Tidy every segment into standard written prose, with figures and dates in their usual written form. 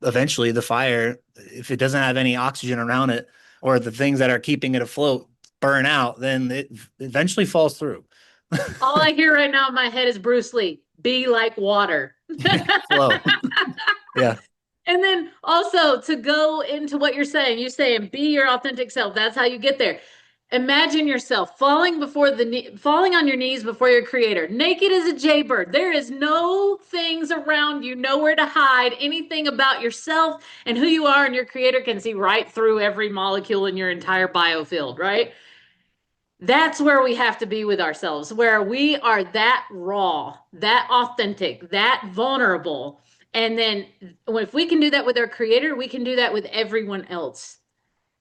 eventually the fire, if it doesn't have any oxygen around it or the things that are keeping it afloat burn out, then it eventually falls through. All I hear right now in my head is Bruce Lee, be like water. Flow. Yeah. And then also to go into what you're saying, be your authentic self. That's how you get there. Imagine yourself falling on your knees before your creator, naked as a jaybird. There is no things around you, nowhere to hide anything about yourself and who you are, and your creator can see right through every molecule in your entire biofield, right? That's where we have to be with ourselves, where we are that raw, that authentic, that vulnerable. And then if we can do that with our creator, we can do that with everyone else.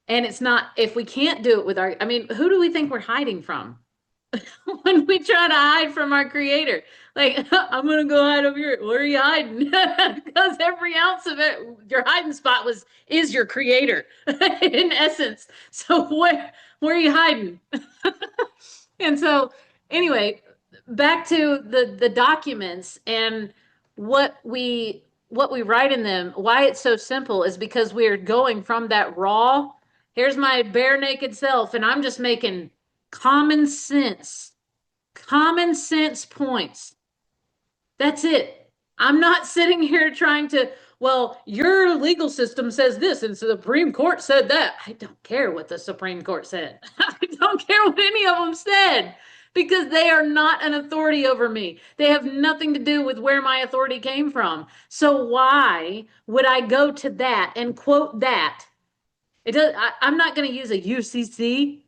And it's not, if we can't do it with I mean, who do we think we're hiding from when we try to hide from our creator? Like, I'm going to go hide over here. Where are you hiding? Because every ounce of it, your hiding spot is your creator in essence. So where are you hiding? And so anyway, back to the documents and what we write in them, why it's so simple is because we're going from that raw, here's my bare naked self, and I'm just making common sense, common sense points. That's it. I'm not sitting here trying to, well, your legal system says this, and so the Supreme Court said that. I don't care what the Supreme Court said. I don't care what any of them said because they are not an authority over me. They have nothing to do with where my authority came from. So why would I go to that and quote that? I'm not going to use a UCC.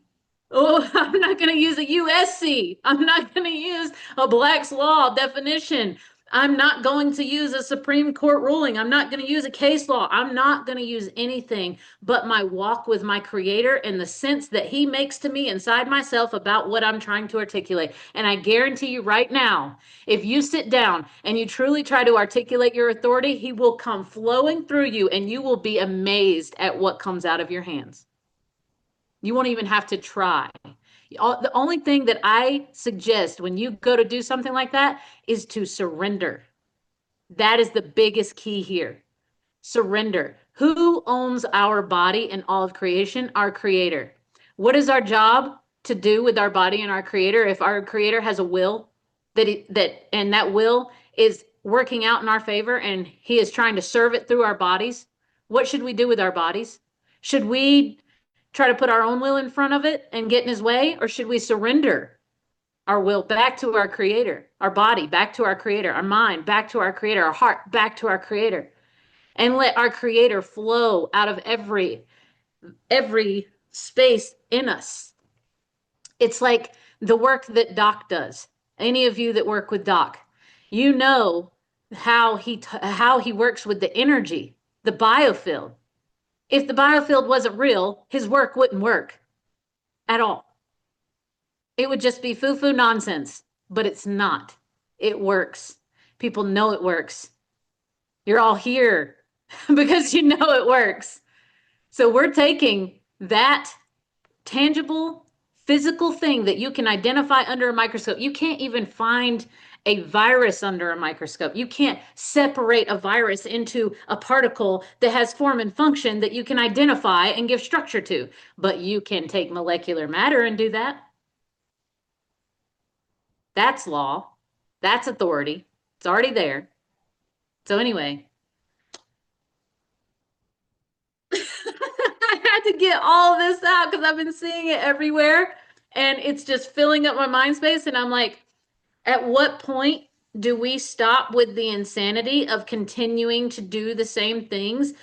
Oh, I'm not going to use a USC. I'm not going to use a Black's Law definition. I'm not going to use a Supreme Court ruling. I'm not going to use a case law. I'm not going to use anything but my walk with my creator and the sense that he makes to me inside myself about what I'm trying to articulate. And I guarantee you right now, if you sit down and you truly try to articulate your authority, he will come flowing through you and you will be amazed at what comes out of your hands. You won't even have to try. The only thing that I suggest when you go to do something like that is to surrender. That is the biggest key here. Surrender. Who owns our body and all of creation? Our creator. What is our job to do with our body and our creator if our creator has a will and that will is working out in our favor and he is trying to serve it through our bodies? What should we do with our bodies? Should we try to put our own will in front of it and get in his way, or should we surrender our will back to our creator, our body back to our creator, our mind back to our creator, our heart back to our creator, and let our creator flow out of every space in us? It's like the work that Doc does. Any of you that work with Doc, you know how he works with the energy, the biofield. If the biofield wasn't real, his work wouldn't work at all. It would just be foo-foo nonsense, but it's not. It works. People know it works. You're all here because you know it works. So we're taking that tangible, physical thing that you can identify under a microscope. You can't even find a virus under a microscope. You can't separate a virus into a particle that has form and function that you can identify and give structure to. But you can take molecular matter and do that. That's law. That's authority. It's already there. So anyway, I had to get all this out because I've been seeing it everywhere and it's just filling up my mind space. And I'm like, at what point do we stop with the insanity of continuing to do the same things